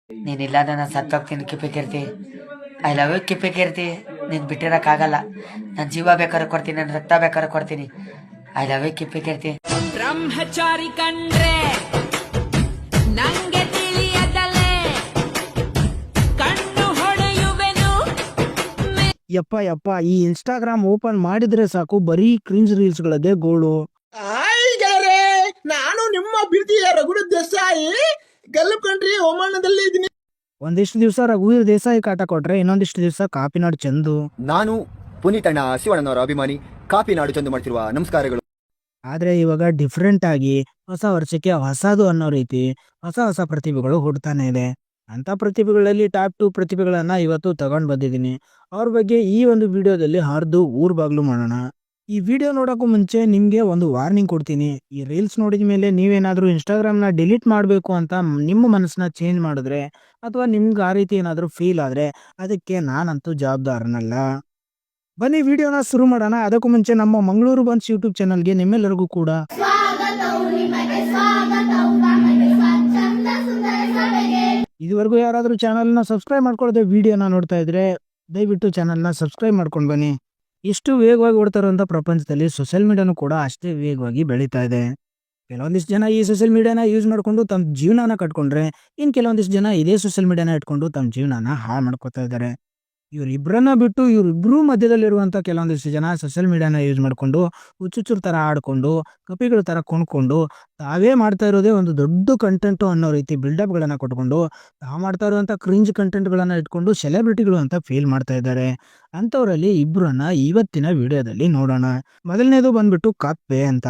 ನೀನಿಲ್ಲ ನಾನು ಸತ್ತೋಗ್ತೀನಿ ಕಿಪ್ಪಿ ಕೀರ್ತಿ. I love you ಕಿಪ್ಪಿ ಕೀರ್ತಿ. ನೀನು ಬಿಟ್ಟಿರೋಕ್ಕಾಗಲ್ಲ. ನನ್ನ ಜೀವ ಬೇಕಾದ್ರೆ ಕೊಡ್ತೀನಿ, ನನ್ನ ರಕ್ತ ಬೇಕಾದ್ರೆ ಕೊಡ್ತೀನಿ. ಐ ಲವ್ ಯು ಕಿಪ್ಪಿ ಕೀರ್ತಿ. ಬ್ರಹ್ಮಚಾರಿ ಕಂಡ್ರೆ ನಂಗೆ ತಿಳಿಯದಲೆ ಕಣ್ಣು ಹೊಡೆಯುವೆನು. ಯಪ್ಪ ಯಪ್ಪ, ಈ ಇನ್ಸ್ಟಾಗ್ರಾಮ್ ಓಪನ್ ಮಾಡಿದ್ರೆ ಸಾಕು ಬರೀ ಕ್ರಿಂಜ್ ರೀಲ್ಸ್ ಗಳದೇ ಗೋಳು. ಹಾಯ್ ಗೆಳೆಯರೇ, ನಾನು ನಿಮ್ಮ ಬಿರ್ತಿಯ ರಘುರ ದೇಸಾಯಿ ಗಲ್ಲಪ್ ಕಂಟ್ರಿ ಓಮಾನದಲ್ಲಿ ಇದ್ದೀನಿ. ಒಂದಿಷ್ಟು ದಿವಸ ರಘುವೀರ್ ದೇಸಾಯಿ ಕಾಟ ಕೊಟ್ರೆ ಇನ್ನೊಂದಿಷ್ಟು ದಿವಸ ಕಾಪಿನಾಡು ಚಂದು. ನಾನು ಪುನೀತಣ್ಣ ಶಿವಣ್ಣನವರ ಅಭಿಮಾನಿ. ಕಾಪಿನಾಡು ಚಂದು ಮಾಡ್ತಿರುವ ನಮಸ್ಕಾರಗಳು. ಆದ್ರೆ ಇವಾಗ ಡಿಫ್ರೆಂಟ್ ಆಗಿ ಹೊಸ ವರ್ಷಕ್ಕೆ ಹೊಸದು ಅನ್ನೋ ರೀತಿ ಹೊಸ ಹೊಸ ಪ್ರತಿಭೆಗಳು ಹುಡ್ತಾನೆ ಇದೆ. ಅಂತ ಪ್ರತಿಭೆಗಳಲ್ಲಿ ಟಾಪ್ 2 ಪ್ರತಿಭೆಗಳನ್ನ ಇವತ್ತು ತಗೊಂಡ್ ಬಂದಿದ್ದೀನಿ. ಅವ್ರ ಬಗ್ಗೆ ಈ ಒಂದು ವಿಡಿಯೋದಲ್ಲಿ ಹರಿದು ಊರ್ ಬಾಗ್ಲು ಮಾಡೋಣ. ಈ ವಿಡಿಯೋ ನೋಡೋಕ್ಕೂ ಮುಂಚೆ ನಿಮ್ಗೆ ಒಂದು ವಾರ್ನಿಂಗ್ ಕೊಡ್ತೀನಿ. ಈ ರೀಲ್ಸ್ ನೋಡಿದ ಮೇಲೆ ನೀವೇನಾದ್ರೂ ಇನ್ಸ್ಟಾಗ್ರಾಮ್ನ ಡಿಲೀಟ್ ಮಾಡಬೇಕು ಅಂತ ನಿಮ್ಮ ಮನಸ್ಸನ್ನ ಚೇಂಜ್ ಮಾಡಿದ್ರೆ ಅಥವಾ ನಿಮ್ಗೆ ಆ ರೀತಿ ಏನಾದರೂ ಫೀಲ್ ಆದ್ರೆ ಅದಕ್ಕೆ ನಾನಂತೂ ಜವಾಬ್ದಾರನಲ್ಲ. ಬನ್ನಿ ವಿಡಿಯೋನ ಶುರು ಮಾಡೋಣ. ಅದಕ್ಕೂ ಮುಂಚೆ ನಮ್ಮ ಮಂಗಳೂರು ಬನ್ಸ್ ಯೂಟ್ಯೂಬ್ ಚಾನಲ್ಗೆ ನಿಮ್ಮೆಲ್ಲರಿಗೂ ಕೂಡ ಇದುವರೆಗೂ ಯಾರಾದರೂ ಚಾನಲ್ನ ಸಬ್ಸ್ಕ್ರೈಬ್ ಮಾಡ್ಕೊಳ್ಳದೆ ವಿಡಿಯೋನ ನೋಡ್ತಾ ಇದ್ರೆ ದಯವಿಟ್ಟು ಚಾನಲ್ನ ಸಬ್ಸ್ಕ್ರೈಬ್ ಮಾಡ್ಕೊಂಡು ಬನ್ನಿ. ಎಷ್ಟು ವೇಗವಾಗಿ ಓಡ್ತಾ ಇರುವಂಥ ಪ್ರಪಂಚದಲ್ಲಿ ಸೋಷಿಯಲ್ ಮೀಡಿಯಾನು ಕೂಡ ಅಷ್ಟೇ ವೇಗವಾಗಿ ಬೆಳೀತಾ ಇದೆ. ಕೆಲವೊಂದಿಷ್ಟು ಜನ ಈ ಸೋಷಿಯಲ್ ಮೀಡಿಯಾನ ಯೂಸ್ ಮಾಡ್ಕೊಂಡು ತಮ್ಮ ಜೀವನನ ಕಟ್ಕೊಂಡ್ರೆ, ಇನ್ನು ಕೆಲವೊಂದಿಷ್ಟು ಜನ ಇದೇ ಸೋಷಿಯಲ್ ಮೀಡಿಯಾನ ಇಟ್ಕೊಂಡು ತಮ್ಮ ಜೀವನನ ಹಾಳು ಮಾಡ್ಕೋತಾ ಇದ್ದಾರೆ. ಇವರಿಬ್ಬರನ್ನ ಬಿಟ್ಟು ಇವರಿಬ್ಬರೂ ಮಧ್ಯದಲ್ಲಿರುವಂಥ ಕೆಲವೊಂದಿಷ್ಟು ಜನ ಸೋಷಿಯಲ್ ಮೀಡಿಯಾನ ಯೂಸ್ ಮಾಡಿಕೊಂಡು ಹುಚ್ಚುಚ್ಚುರ್ ಥರ ಆಡ್ಕೊಂಡು ಕಪಿಗಳ ಥರ ಕೊಂಡ್ಕೊಂಡು ತಾವೇ ಮಾಡ್ತಾ ಇರೋದೇ ಒಂದು ದೊಡ್ಡ ಕಂಟೆಂಟು ಅನ್ನೋ ರೀತಿ ಬಿಲ್ಡಪ್ಗಳನ್ನು ಕೊಟ್ಕೊಂಡು ತಾವು ಮಾಡ್ತಾ ಇರುವಂಥ ಕ್ರಿಂಜ್ ಕಂಟೆಂಟ್ಗಳನ್ನು ಇಟ್ಕೊಂಡು ಸೆಲೆಬ್ರಿಟಿಗಳು ಅಂತ ಫೀಲ್ ಮಾಡ್ತಾ ಇದ್ದಾರೆ. ಅಂಥವರಲ್ಲಿ ಇಬ್ಬರನ್ನ ಇವತ್ತಿನ ವಿಡಿಯೋದಲ್ಲಿ ನೋಡೋಣ. ಮೊದಲನೇದು ಬಂದ್ಬಿಟ್ಟು ಕಪ್ಪೆ ಅಂತ.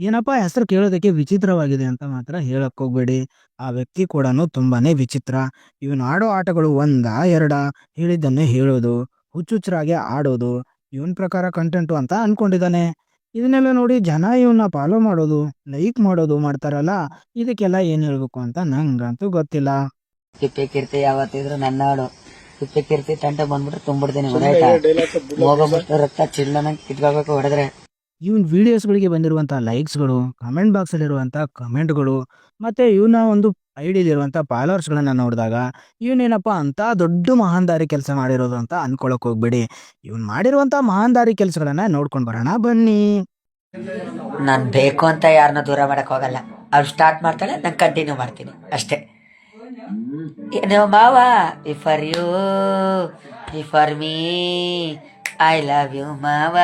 ಏನಪ್ಪ ಹೆಸರು ಕೇಳೋದಕ್ಕೆ ವಿಚಿತ್ರವಾಗಿದೆ ಅಂತ ಮಾತ್ರ ಹೇಳಕ್ ಹೋಗ್ಬೇಡಿ. ಆ ವ್ಯಕ್ತಿ ಕೂಡ ತುಂಬಾನೇ ವಿಚಿತ್ರ. ಇವನು ಆಡೋ ಆಟಗಳು ಒಂದಾ ಎರಡಾ, ಹೇಳಿದ್ದನ್ನೇ ಹೇಳೋದು, ಹುಚ್ಚುಚ್ಚರಾಗೆ ಆಡೋದು, ಇವನ್ ಪ್ರಕಾರ ಕಂಟೆಂಟು ಅಂತ ಅನ್ಕೊಂಡಿದ್ದಾನೆ. ಇದನ್ನೆಲ್ಲ ನೋಡಿ ಜನ ಇವನ್ನ ಫಾಲೋ ಮಾಡೋದು, ಲೈಕ್ ಮಾಡೋದು ಮಾಡ್ತಾರಲ್ಲ, ಇದಕ್ಕೆಲ್ಲ ಏನ್ ಹೇಳ್ಬೇಕು ಅಂತ ನಂಗಂತೂ ಗೊತ್ತಿಲ್ಲ. ಕಿಪ್ಪಿ ಕೀರ್ತಿ ಯಾವತ್ತಿದ್ರು ನನ್ನ ಹಾಡು. ಕಿಪ್ಪಿ ಕೀರ್ತಿ ತಂಟ ಬಂದ್ಬಿಟ್ರೆ ತುಂಬಿಡ್ತೀನಿ. ಹೋಗೋಬಿಟ್ಟು ರಕ್ತ ಚಿಲ್ಲನ ಕಿತ್ಕೋಬೇಕು ಹೊಡೆದ್ರೆ. ಇವನ್ ವಿಡಿಯೋಸ್ಗಳಿಗೆ ಬಂದಿರುವಂಥ ಲೈಕ್ಸ್ಗಳು, ಕಮೆಂಟ್ ಬಾಕ್ಸಲ್ಲಿರುವಂಥ ಕಮೆಂಟ್ಗಳು, ಮತ್ತು ಇವನ ಒಂದು ಐಡಿಯಲ್ಲಿರುವಂಥ ಫಾಲೋವರ್ಸ್ಗಳನ್ನ ನೋಡಿದಾಗ ಇವನೇನಪ್ಪ ಅಂತ ದೊಡ್ಡ ಮಹಾನ್ದಾರಿ ಕೆಲಸ ಮಾಡಿರೋದು ಅಂತ ಅನ್ಕೊಳಕ್ ಹೋಗ್ಬೇಡಿ. ಇವನ್ ಮಾಡಿರುವಂಥ ಮಹಾನ್ದಾರಿ ಕೆಲಸಗಳನ್ನ ನೋಡ್ಕೊಂಡು ಬರೋಣ ಬನ್ನಿ. ನಾನು ಬೇಕು ಅಂತ ಯಾರನ್ನ ದೂರ ಮಾಡಕ್ ಹೋಗಲ್ಲ. ಅವ್ರು ಸ್ಟಾರ್ಟ್ ಮಾಡ್ತಾಳೆ, ನಾನು ಕಂಟಿನ್ಯೂ ಮಾಡ್ತೀನಿ ಅಷ್ಟೇ. ಏನೋ ಮಾವ, for you, for me, I love you ಮಾವ.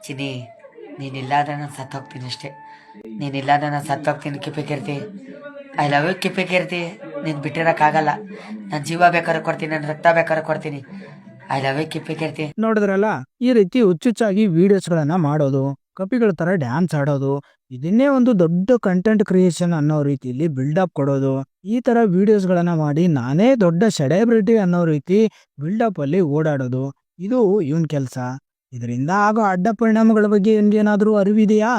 ಚಿನಿ, ನೀನಿಲ್ಲ ಅಂದ್ರೆ ನಾನು ಸತ್ತೋಗ್ತೀನಿ ಅಷ್ಟೇ. ನೀನಿಲ್ಲ ಅಂದ್ರೆ ನಾನು ಸತ್ತೋಗ್ತೀನಿ ಕಿಪ್ಪಿ ಕೀರ್ತಿ. ಐ ಲವ್ ಯು ಕಿಪ್ಪಿ ಕೀರ್ತಿ. ನೀನು ಬಿಟ್ಟಿರೋಕ್ಕಾಗಲ್ಲ. ನನ್ನ ಜೀವ ಬೇಕಾದ್ರೆ ಕೊಡ್ತೀನಿ, ನನ್ನ ರಕ್ತ ಬೇಕಾದ್ರೆ ಕೊಡ್ತೀನಿ. ಐ ಲವ್ ಯು ಕಿಪ್ಪಿ ಕೀರ್ತಿ. ನೋಡಿದ್ರಲ್ಲ, ಈ ರೀತಿ ಹುಚ್ಚುಚ್ಚಾಗಿ ವಿಡಿಯೋಸ್ಗಳನ್ನ ಮಾಡೋದು, ಕಪಿಗಳ ಥರ ಡ್ಯಾನ್ಸ್ ಆಡೋದು, ಇದನ್ನೇ ಒಂದು ದೊಡ್ಡ ಕಂಟೆಂಟ್ ಕ್ರಿಯೇಷನ್ ಅನ್ನೋ ರೀತಿಯಲ್ಲಿ ಬಿಲ್ಡಪ್ ಕೊಡೋದು. ಈ ಥರ ವಿಡಿಯೋಸ್ಗಳನ್ನ ಮಾಡಿ ನಾನೇ ದೊಡ್ಡ ಸೆಲೆಬ್ರಿಟಿ ಅನ್ನೋ ರೀತಿ ಬಿಲ್ಡಪ್ ಅಲ್ಲಿ ಓಡಾಡೋದು, ಇದು ಇವನ್ ಕೆಲಸ. ಇದರಿಂದ ಆಗೋ ಅಡ್ಡ ಪರಿಣಾಮಗಳ ಬಗ್ಗೆ ಏನಾದರೂ ಅರಿವಿದೆಯಾ?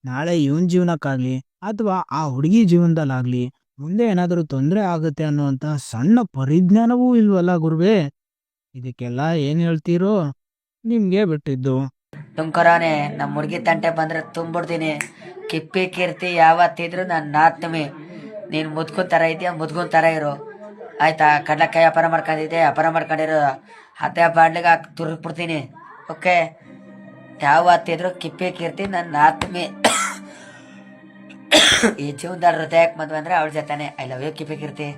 ನಾಳೆ ಇವನ್ ಜೀವನಕ್ಕಾಗ್ಲಿ ಅಥವಾ ಆ ಹುಡುಗಿ ಜೀವನದಲ್ಲಾಗ್ಲಿ ಮುಂದೆ ಏನಾದರೂ ತೊಂದರೆ ಆಗುತ್ತೆ ಅನ್ನುವಂಥ ಸಣ್ಣ ಪರಿಜ್ಞಾನವೂ ಇಲ್ವಲ್ಲ ಗುರುವೇ. ಇದಕ್ಕೆಲ್ಲ ಏನ್ ಹೇಳ್ತೀರೋ ನಿಮ್ಗೆ ಬಿಟ್ಟಿದ್ದು. ತುಂಕರಾನೆ, ನಮ್ಮ ಹುಡುಗಿ ತಂಟೆ ಬಂದ್ರೆ ತುಂಬಿಡ್ತೀನಿ. ಕಿಪ್ಪಿ ಕೀರ್ತಿ ಯಾವತ್ತಿದ್ರು ನನ್ನ ಆತ್ಮೆ. ನೀನು ಮುದ್ಕುನ್ ಥರ ಇದೆಯಾ, ಮುದ್ಗುನ್ ಥರ ಇರು ಆಯ್ತಾ. ಕಡ್ಲೆಕಾಯಿ ವ್ಯಾಪಾರ ಮಾಡ್ಕೊಂಡಿದ್ದೆ, ವ್ಯಾಪಾರ ಮಾಡ್ಕೊಂಡಿರೋ ಅದೇ ಬಾಡ್ಲಿಗೆ ಹಾಕಿ ತುರುಕ್ಬಿಡ್ತೀನಿ. ಓಕೆ, ಯಾವತ್ತಿದ್ರು ಕಿಪ್ಪಿ ಕೀರ್ತಿ ನನ್ನ ಆತ್ಮೆ. ಈ ಜೀವನದಲ್ಲಿ ಹೃದಯಕ್ಕೆ ಮದುವೆ ಅಂದ್ರೆ ಅವಳ ಜೊತೆನೆ. ಐ ಲವ್ ಯು ಕಿಪ್ಪಿ ಕೀರ್ತಿ.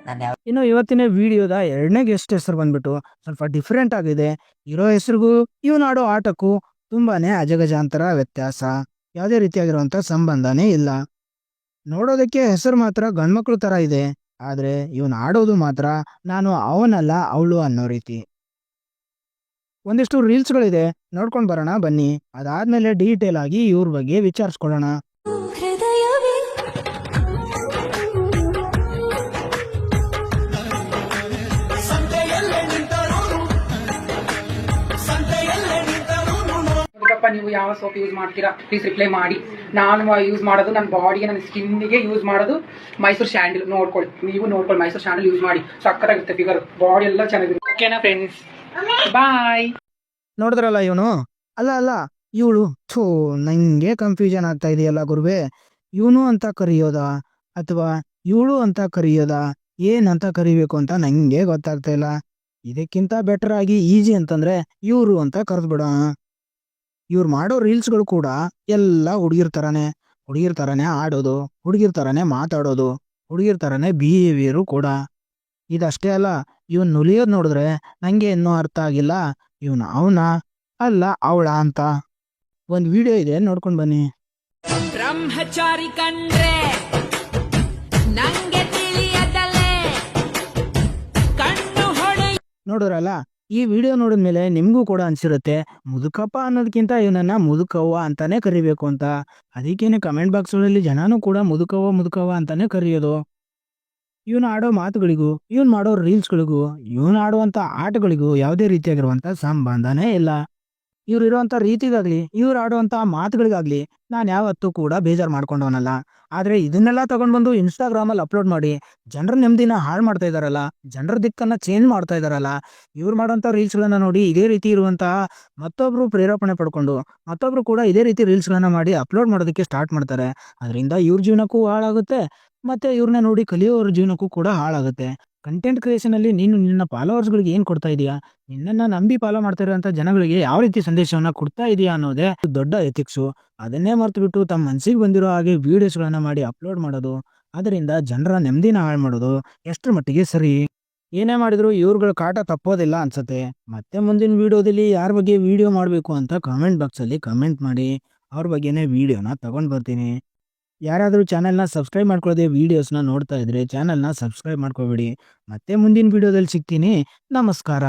ನಾನು ಇನ್ನು ಇವತ್ತಿನ ವಿಡಿಯೋದ ಎರಡನೇ ಗೆಸ್ಟ್ ಹೆಸರು ಬಂದ್ಬಿಟ್ಟು ಸ್ವಲ್ಪ ಡಿಫ್ರೆಂಟ್ ಆಗಿದೆ. ಇರೋ ಹೆಸರಿಗೂ ಇವನಾಡೋ ಆಟಕ್ಕೂ ತುಂಬಾನೇ ಅಜಗಜಾಂತರ ವ್ಯತ್ಯಾಸ. ಯಾವುದೇ ರೀತಿಯಾಗಿರುವಂಥ ಸಂಬಂಧನೇ ಇಲ್ಲ. ನೋಡೋದಕ್ಕೆ ಹೆಸರು ಮಾತ್ರ ಗಂಡ್ಮಕ್ಳು ಥರ ಇದೆ, ಆದರೆ ಇವನು ಆಡೋದು ಮಾತ್ರ ನಾನು ಅವನಲ್ಲ ಅವಳು ಅನ್ನೋ ರೀತಿ. ಒಂದಿಷ್ಟು ರೀಲ್ಸ್ಗಳಿದೆ, ನೋಡ್ಕೊಂಡು ಬರೋಣ ಬನ್ನಿ. ಅದಾದ್ಮೇಲೆ ಡೀಟೇಲ್ ಆಗಿ ಇವ್ರ ಬಗ್ಗೆ ವಿಚಾರಿಸ್ಕೊಳ್ಳೋಣ. ನೀವು ಯಾವ ಸೋಪ್ ಯೂಸ್ ಮಾಡ್ತೀರಾ ಪ್ಲೀಸ್ ರಿಪ್ಲೈ ಮಾಡಿ. ನಾನು ಯೂಸ್ ಮಾಡೋದು ನನ್ನ ಬಾಡಿಗೆ, ನನ್ನ ಸ್ಕಿನ್ನಿಗೆ ಯೂಸ್ ಮಾಡೋದು ಮೈಸೂರು ಸ್ಯಾಂಡಲ್. ನೋಡ್ಕೊಳ್ಳಿ, ನೀವು ನೋಡ್ಕೊಳ್ಳಿ, ಮೈಸೂರು ಸ್ಯಾಂಡಲ್ ಯೂಸ್ ಮಾಡಿ. ಸಕ್ಕತ್ತಾಗಿರುತ್ತೆ, ಫಿಗರ್ ಬಾಡಿ ಎಲ್ಲ ಚೆನ್ನಾಗಿರುತ್ತೆ. ಓಕೆನಾ ಫ್ರೆಂಡ್ಸ್, ಬಾಯ್. ನೋಡಿದ್ರಲ್ಲ ಇವನು. ಅಲ್ಲ ಇವಳು. ಥೂ, ನಂಗೆ ಕನ್ಫ್ಯೂಷನ್ ಆಗ್ತಾ ಇದೆಯಲ್ಲ ಗುರುವೆ. ಇವನು ಅಂತ ಕರೆಯೋದಾ ಅಥವಾ ಇವಳು ಅಂತ ಕರೆಯೋದಾ? ಏನಂತ ಕರಿಬೇಕು ಅಂತ ನಂಗೆ ಗೊತ್ತಾಗ್ತಾ ಇಲ್ಲ. ಇದಕ್ಕಿಂತ ಬೆಟರ್ ಆಗಿ ಈಜಿ ಅಂತಂದ್ರೆ ಇವರು ಅಂತ ಕರೆದ್ಬಿಡೋಣ. ಇವ್ರು ಮಾಡೋ ರೀಲ್ಸ್ಗಳು ಕೂಡ ಎಲ್ಲ ಹುಡುಗಿರ್ ಥರನೇ ಆಡೋದು, ಹುಡುಗಿರ್ ಥರನೇ ಮಾತಾಡೋದು, ಹುಡುಗಿರ್ ಥರನೇ ಬಿಹೇವಿಯರು ಕೂಡ. ಇದಷ್ಟೇ ಅಲ್ಲ, ಇವನ್ ನುಲಿಯೋದು ನೋಡಿದ್ರೆ ನಂಗೆ ಇನ್ನೂ ಅರ್ಥ ಆಗಿಲ್ಲ, ಇವನು ಅವನ ಅಲ್ಲ ಅವಳ ಅಂತ. ಒಂದು ವಿಡಿಯೋ ಇದೆ, ನೋಡ್ಕೊಂಡು ಬನ್ನಿ. ಬ್ರಹ್ಮಚಾರಿ ಕಂಡ್ರೆ ನಂಗೆ ತಿಳಿಯದಲೆ ಕಣ್ಣು ಹೊಡೆ ನೋಡಿದ್ರಲ್ಲ, ಈ ವಿಡಿಯೋ ನೋಡಿದ್ಮೇಲೆ ನಿಮಗೂ ಕೂಡ ಅನ್ಸಿರುತ್ತೆ ಮುದುಕಪ್ಪ ಅನ್ನೋದಕ್ಕಿಂತ ಇವನನ್ನ ಮುದುಕವ್ವ ಅಂತಾನೆ ಕರಿಬೇಕು ಅಂತ. ಅದಕ್ಕೇನೆ ಕಮೆಂಟ್ ಬಾಕ್ಸ್ಗಳಲ್ಲಿ ಜನನೂ ಕೂಡ ಮುದುಕವ್ವ ಅಂತಾನೆ ಕರೆಯೋದು. ಇವನು ಆಡೋ ಮಾತುಗಳಿಗೂ, ಇವನು ಮಾಡೋ ರೀಲ್ಸ್ಗಳಿಗೂ, ಇವನು ಆಡುವಂಥ ಆಟಗಳಿಗೂ ಯಾವುದೇ ರೀತಿಯಾಗಿರುವಂಥ ಸಂಬಂಧನೇ ಇಲ್ಲ. ಇವ್ರು ಇರುವಂಥ ರೀತಿಗಾಗಲಿ, ಇವ್ರು ಆಡುವಂಥ ಮಾತುಗಳಿಗಾಗಲಿ ನಾನು ಯಾವತ್ತೂ ಕೂಡ ಬೇಜಾರು ಮಾಡ್ಕೊಂಡವನಲ್ಲ. ಆದರೆ ಇದನ್ನೆಲ್ಲ ತಗೊಂಡ್ಬಂದು ಇನ್ಸ್ಟಾಗ್ರಾಮಲ್ಲಿ ಅಪ್ಲೋಡ್ ಮಾಡಿ ಜನರ ನೆಮ್ಮದಿನ ಹಾಳು ಮಾಡ್ತಾ ಇದ್ದಾರಲ್ಲ, ಜನರ ದಿಕ್ಕನ್ನು ಚೇಂಜ್ ಮಾಡ್ತಾ ಇದ್ದಾರಲ್ಲ. ಇವ್ರು ಮಾಡೋಂಥ ರೀಲ್ಸ್ಗಳನ್ನ ನೋಡಿ ಇದೇ ರೀತಿ ಇರುವಂತಹ ಮತ್ತೊಬ್ಬರು ಪ್ರೇರೇಪಣೆ ಪಡ್ಕೊಂಡು ಮತ್ತೊಬ್ಬರು ಕೂಡ ಇದೇ ರೀತಿ ರೀಲ್ಸ್ಗಳನ್ನ ಮಾಡಿ ಅಪ್ಲೋಡ್ ಮಾಡೋದಕ್ಕೆ ಸ್ಟಾರ್ಟ್ ಮಾಡ್ತಾರೆ. ಅದರಿಂದ ಇವ್ರ ಜೀವನಕ್ಕೂ ಹಾಳಾಗುತ್ತೆ, ಮತ್ತು ಇವ್ರನ್ನ ನೋಡಿ ಕಲಿಯೋರ ಜೀವನಕ್ಕೂ ಕೂಡ ಹಾಳಾಗುತ್ತೆ. ಕಂಟೆಂಟ್ ಕ್ರಿಯೇಷನಲ್ಲಿ ನೀನು ನಿನ್ನ ಫಾಲೋವರ್ಸ್ಗಳಿಗೆ ಏನು ಕೊಡ್ತಾ ಇದೀಯಾ, ನಿನ್ನನ್ನು ನಂಬಿ ಫಾಲೋ ಮಾಡ್ತಾ ಇರೋಂಥ ಜನಗಳಿಗೆ ಯಾವ ರೀತಿ ಸಂದೇಶವನ್ನು ಕೊಡ್ತಾ ಇದೆಯಾ ಅನ್ನೋದೇ ದೊಡ್ಡ ಎಥಿಕ್ಸು. ಅದನ್ನೇ ಮರ್ತು ಬಿಟ್ಟು ತಮ್ಮ ಮನಸ್ಸಿಗೆ ಬಂದಿರೋ ಹಾಗೆ ವೀಡಿಯೋಸ್ಗಳನ್ನು ಮಾಡಿ ಅಪ್ಲೋಡ್ ಮಾಡೋದು, ಅದರಿಂದ ಜನರ ನೆಮ್ಮದಿನ ಹಾಳು ಮಾಡೋದು ಎಷ್ಟರ ಮಟ್ಟಿಗೆ ಸರಿ? ಏನೇ ಮಾಡಿದ್ರು ಇವ್ರುಗಳ ಕಾಟ ತಪ್ಪೋದಿಲ್ಲ ಅನ್ಸುತ್ತೆ. ಮತ್ತೆ ಮುಂದಿನ ವೀಡಿಯೋದಲ್ಲಿ ಯಾರ ಬಗ್ಗೆ ವೀಡಿಯೋ ಮಾಡಬೇಕು ಅಂತ ಕಾಮೆಂಟ್ ಬಾಕ್ಸಲ್ಲಿ ಕಮೆಂಟ್ ಮಾಡಿ, ಅವ್ರ ಬಗ್ಗೆನೇ ವೀಡಿಯೋನ ತಗೊಂಡು ಬರ್ತೀನಿ. ಯಾರಾದರೂ ಚಾನಲ್ನ ಸಬ್ಸ್ಕ್ರೈಬ್ ಮಾಡ್ಕೊಳ್ಳದೆ ವೀಡಿಯೋಸ್ನ ನೋಡ್ತಾ ಇದ್ರೆ ಚಾನಲ್ನ ಸಬ್ಸ್ಕ್ರೈಬ್ ಮಾಡ್ಕೋಬೇಡಿ. ಮತ್ತೆ ಮುಂದಿನ ವೀಡಿಯೋದಲ್ಲಿ ಸಿಗ್ತೀನಿ. ನಮಸ್ಕಾರ.